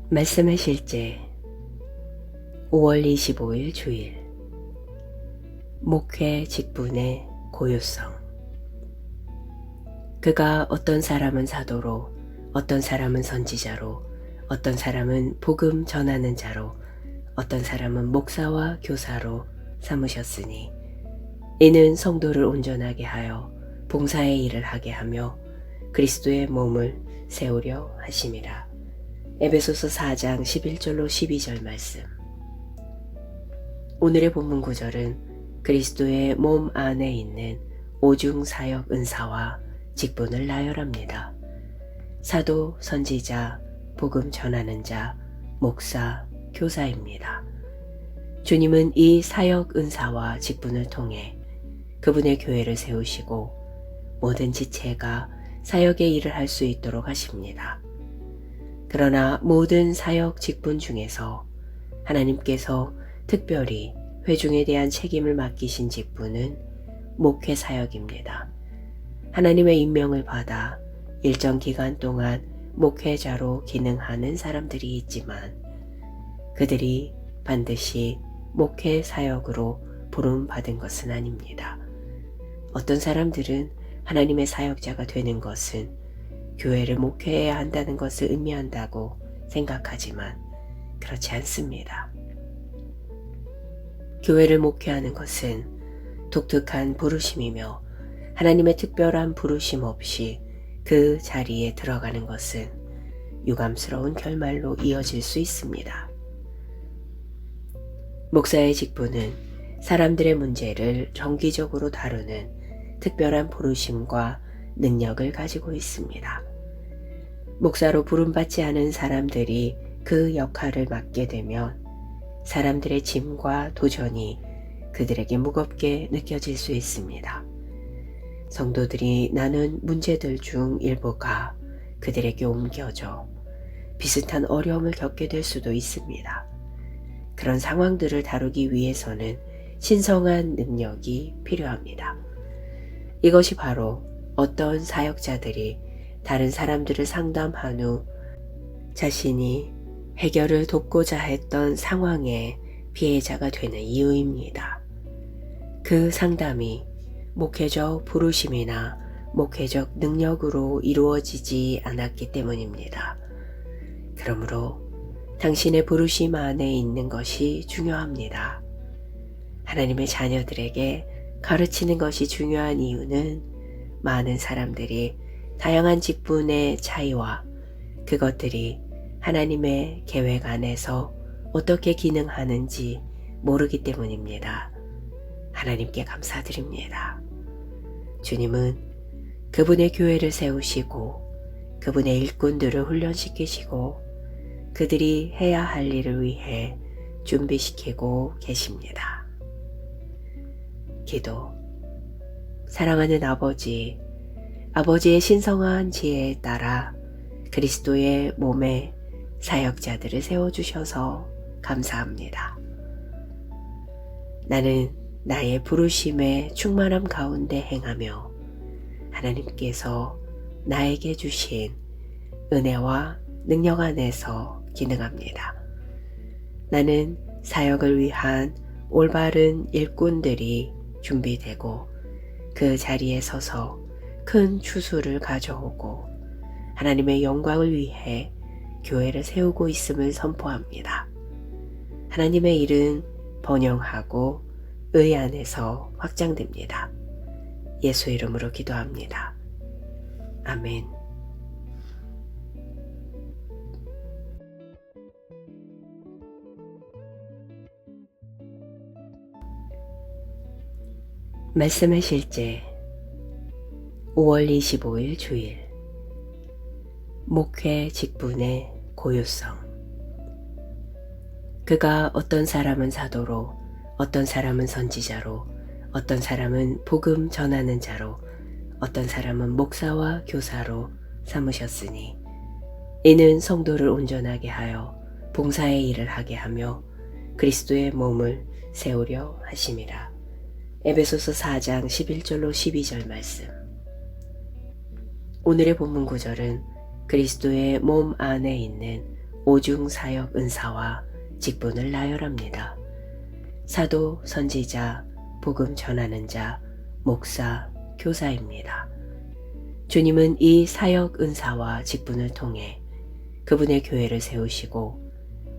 말씀의 실제 5월 25일 주일 목회 직분의 고요성. 그가 어떤 사람은 사도로, 어떤 사람은 선지자로, 어떤 사람은 복음 전하는 자로, 어떤 사람은 목사와 교사로 삼으셨으니 이는 성도를 온전하게 하여 봉사의 일을 하게 하며 그리스도의 몸을 세우려 하심이라. 에베소서 4장 11절로 12절 말씀. 오늘의 본문 구절은 그리스도의 몸 안에 있는 오중 사역 은사와 직분을 나열합니다. 사도, 선지자, 복음 전하는 자, 목사, 교사입니다. 주님은 이 사역 은사와 직분을 통해 그분의 교회를 세우시고 모든 지체가 사역의 일을 할 수 있도록 하십니다. 그러나 모든 사역 직분 중에서 하나님께서 특별히 회중에 대한 책임을 맡기신 직분은 목회 사역입니다. 하나님의 임명을 받아 일정 기간 동안 목회자로 기능하는 사람들이 있지만 그들이 반드시 목회 사역으로 부름받은 것은 아닙니다. 어떤 사람들은 하나님의 사역자가 되는 것은 교회를 목회해야 한다는 것을 의미한다고 생각하지만 그렇지 않습니다. 교회를 목회하는 것은 독특한 부르심이며 하나님의 특별한 부르심 없이 그 자리에 들어가는 것은 유감스러운 결말로 이어질 수 있습니다. 목사의 직분은 사람들의 문제를 정기적으로 다루는 특별한 부르심과 능력을 가지고 있습니다. 목사로 부름받지 않은 사람들이 그 역할을 맡게 되면 사람들의 짐과 도전이 그들에게 무겁게 느껴질 수 있습니다. 성도들이 나눈 문제들 중 일부가 그들에게 옮겨져 비슷한 어려움을 겪게 될 수도 있습니다. 그런 상황들을 다루기 위해서는 신성한 능력이 필요합니다. 이것이 바로 어떤 사역자들이 다른 사람들을 상담한 후 자신이 해결을 돕고자 했던 상황의 피해자가 되는 이유입니다. 그 상담이 목회적 부르심이나 목회적 능력으로 이루어지지 않았기 때문입니다. 그러므로 당신의 부르심 안에 있는 것이 중요합니다. 하나님의 자녀들에게 가르치는 것이 중요한 이유는 많은 사람들이 다양한 직분의 차이와 그것들이 하나님의 계획 안에서 어떻게 기능하는지 모르기 때문입니다. 하나님께 감사드립니다. 주님은 그분의 교회를 세우시고 그분의 일꾼들을 훈련시키시고 그들이 해야 할 일을 위해 준비시키고 계십니다. 기도. 사랑하는 아버지, 아버지의 신성한 지혜에 따라 그리스도의 몸에 사역자들을 세워주셔서 감사합니다. 나는 나의 부르심의 충만함 가운데 행하며 하나님께서 나에게 주신 은혜와 능력 안에서 기능합니다. 나는 사역을 위한 올바른 일꾼들이 준비되고 그 자리에 서서 큰 추수를 가져오고 하나님의 영광을 위해 교회를 세우고 있음을 선포합니다. 하나님의 일은 번영하고 의 안에서 확장됩니다. 예수 이름으로 기도합니다. 아멘. 말씀의 실제 5월 25일 주일 목회 직분의 고요성. 그가 어떤 사람은 사도로, 어떤 사람은 선지자로, 어떤 사람은 복음 전하는 자로, 어떤 사람은 목사와 교사로 삼으셨으니 이는 성도를 온전하게 하여 봉사의 일을 하게 하며 그리스도의 몸을 세우려 하심이라. 에베소서 4장 11절로 12절 말씀. 오늘의 본문 구절은 그리스도의 몸 안에 있는 오중 사역 은사와 직분을 나열합니다. 사도, 선지자, 복음 전하는 자, 목사, 교사입니다. 주님은 이 사역 은사와 직분을 통해 그분의 교회를 세우시고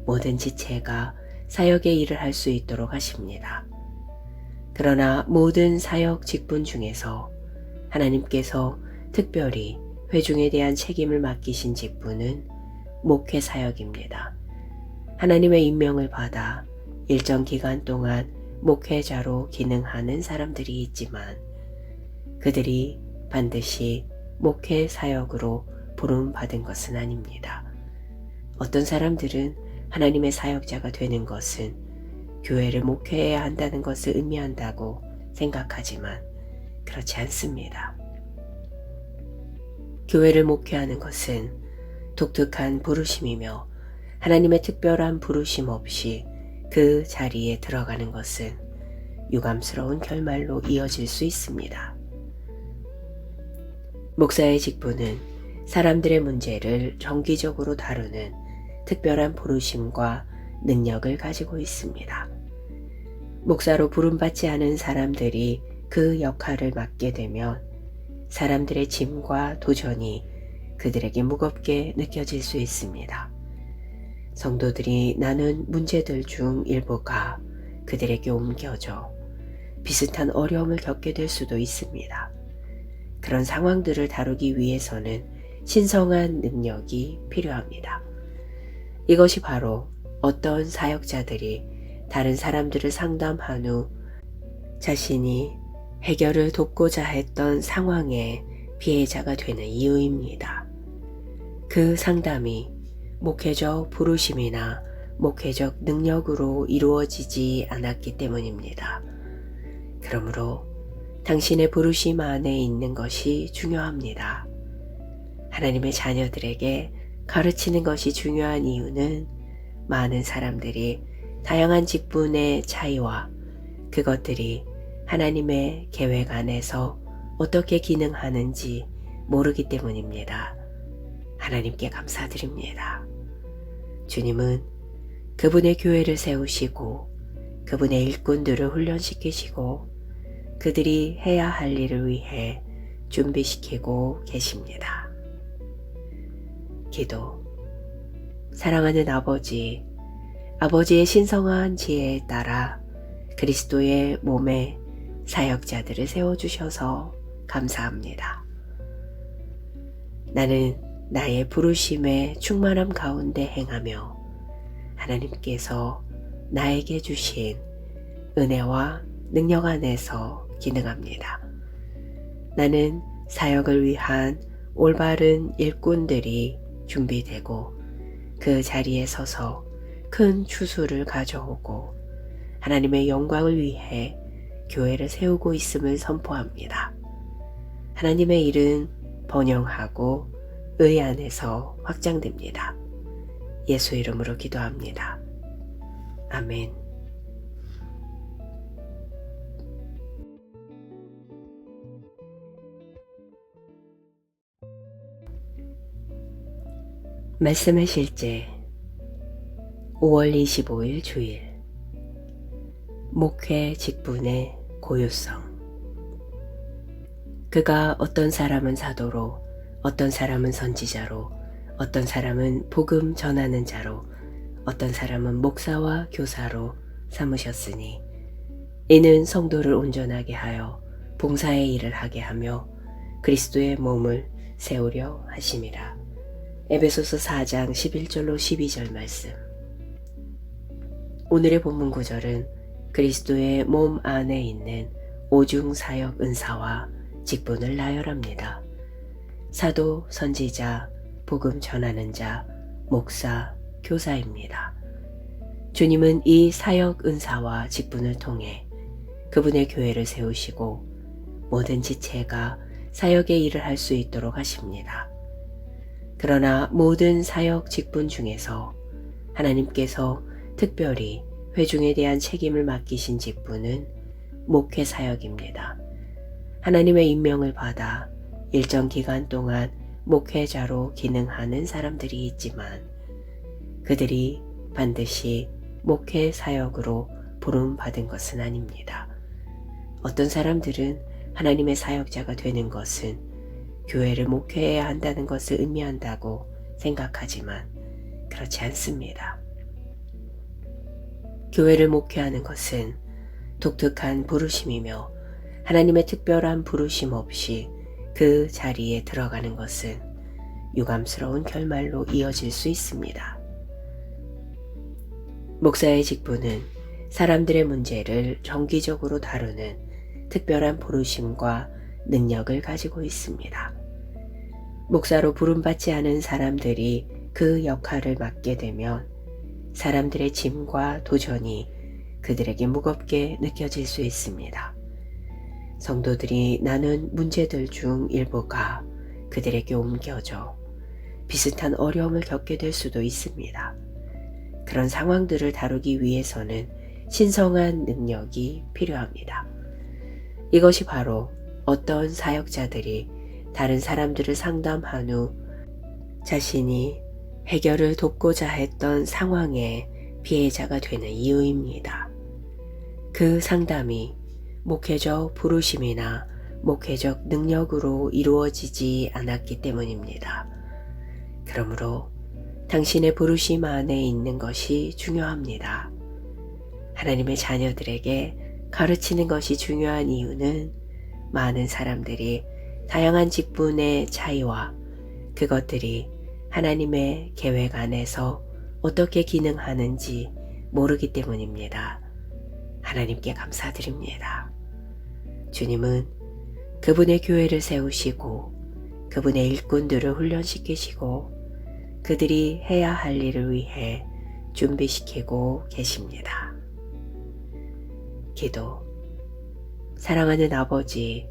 모든 지체가 사역의 일을 할 수 있도록 하십니다. 그러나 모든 사역 직분 중에서 하나님께서 특별히 회중에 대한 책임을 맡기신 직분은 목회 사역입니다. 하나님의 임명을 받아 일정 기간 동안 목회자로 기능하는 사람들이 있지만 그들이 반드시 목회 사역으로 부름받은 것은 아닙니다. 어떤 사람들은 하나님의 사역자가 되는 것은 교회를 목회해야 한다는 것을 의미한다고 생각하지만 그렇지 않습니다. 교회를 목회하는 것은 독특한 부르심이며 하나님의 특별한 부르심 없이 그 자리에 들어가는 것은 유감스러운 결말로 이어질 수 있습니다. 목사의 직분은 사람들의 문제를 정기적으로 다루는 특별한 부르심과 능력을 가지고 있습니다. 목사로 부름받지 않은 사람들이 그 역할을 맡게 되면 사람들의 짐과 도전이 그들에게 무겁게 느껴질 수 있습니다. 성도들이 나눈 문제들 중 일부가 그들에게 옮겨져 비슷한 어려움을 겪게 될 수도 있습니다. 그런 상황들을 다루기 위해서는 신성한 능력이 필요합니다. 이것이 바로 어떤 사역자들이 다른 사람들을 상담한 후 자신이 해결을 돕고자 했던 상황의 피해자가 되는 이유입니다. 그 상담이 목회적 부르심이나 목회적 능력으로 이루어지지 않았기 때문입니다. 그러므로 당신의 부르심 안에 있는 것이 중요합니다. 하나님의 자녀들에게 가르치는 것이 중요한 이유는 많은 사람들이 다양한 직분의 차이와 그것들이 하나님의 계획 안에서 어떻게 기능하는지 모르기 때문입니다. 하나님께 감사드립니다. 주님은 그분의 교회를 세우시고 그분의 일꾼들을 훈련시키시고 그들이 해야 할 일을 위해 준비시키고 계십니다. 기도. 사랑하는 아버지, 아버지의 신성한 지혜에 따라 그리스도의 몸에 사역자들을 세워주셔서 감사합니다. 나는 나의 부르심의 충만함 가운데 행하며 하나님께서 나에게 주신 은혜와 능력 안에서 기능합니다. 나는 사역을 위한 올바른 일꾼들이 준비되고 그 자리에 서서 큰 추수를 가져오고 하나님의 영광을 위해 교회를 세우고 있음을 선포합니다. 하나님의 일은 번영하고 의 안에서 확장됩니다. 예수 이름으로 기도합니다. 아멘. 말씀의 실제 5월 25일 주일 목회 직분의 고유성. 그가 어떤 사람은 사도로, 어떤 사람은 선지자로, 어떤 사람은 복음 전하는 자로, 어떤 사람은 목사와 교사로 삼으셨으니 이는 성도를 온전하게 하여 봉사의 일을 하게 하며 그리스도의 몸을 세우려 하심이라. 에베소서 4장 11절로 12절 말씀. 오늘의 본문 구절은 그리스도의 몸 안에 있는 오중 사역 은사와 직분을 나열합니다. 사도, 선지자, 복음 전하는 자, 목사, 교사입니다. 주님은 이 사역 은사와 직분을 통해 그분의 교회를 세우시고 모든 지체가 사역의 일을 할 수 있도록 하십니다. 그러나 모든 사역 직분 중에서 하나님께서 특별히 회중에 대한 책임을 맡기신 직분은 목회 사역입니다. 하나님의 임명을 받아 일정 기간 동안 목회자로 기능하는 사람들이 있지만 그들이 반드시 목회 사역으로 부름받은 것은 아닙니다. 어떤 사람들은 하나님의 사역자가 되는 것은 교회를 목회해야 한다는 것을 의미한다고 생각하지만 그렇지 않습니다. 교회를 목회하는 것은 독특한 부르심이며 하나님의 특별한 부르심 없이 그 자리에 들어가는 것은 유감스러운 결말로 이어질 수 있습니다. 목사의 직분은 사람들의 문제를 정기적으로 다루는 특별한 부르심과 능력을 가지고 있습니다. 목사로 부름받지 않은 사람들이 그 역할을 맡게 되면 사람들의 짐과 도전이 그들에게 무겁게 느껴질 수 있습니다. 성도들이 나눈 문제들 중 일부가 그들에게 옮겨져 비슷한 어려움을 겪게 될 수도 있습니다. 그런 상황들을 다루기 위해서는 신성한 능력이 필요합니다. 이것이 바로 어떤 사역자들이 다른 사람들을 상담한 후 자신이 해결을 돕고자 했던 상황의 피해자가 되는 이유입니다. 그 상담이 목회적 부르심이나 목회적 능력으로 이루어지지 않았기 때문입니다. 그러므로 당신의 부르심 안에 있는 것이 중요합니다. 하나님의 자녀들에게 가르치는 것이 중요한 이유는 많은 사람들이 다양한 직분의 차이와 그것들이 하나님의 계획 안에서 어떻게 기능하는지 모르기 때문입니다. 하나님께 감사드립니다. 주님은 그분의 교회를 세우시고 그분의 일꾼들을 훈련시키시고 그들이 해야 할 일을 위해 준비시키고 계십니다. 기도. 사랑하는 아버지,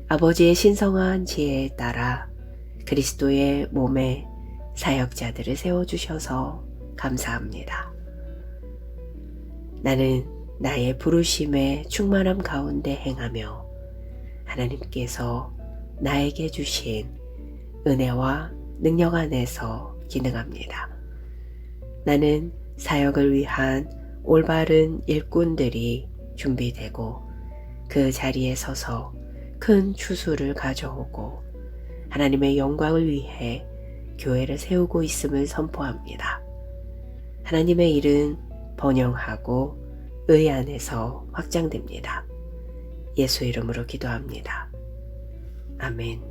아버지의 신성한 지혜에 따라 그리스도의 몸에 사역자들을 세워주셔서 감사합니다. 나는 나의 부르심의 충만함 가운데 행하며 하나님께서 나에게 주신 은혜와 능력 안에서 기능합니다. 나는 사역을 위한 올바른 일꾼들이 준비되고 그 자리에 서서 큰 추수를 가져오고 하나님의 영광을 위해 교회를 세우고 있음을 선포합니다. 하나님의 일은 번영하고 의 안에서 확장됩니다. 예수 이름으로 기도합니다. 아멘.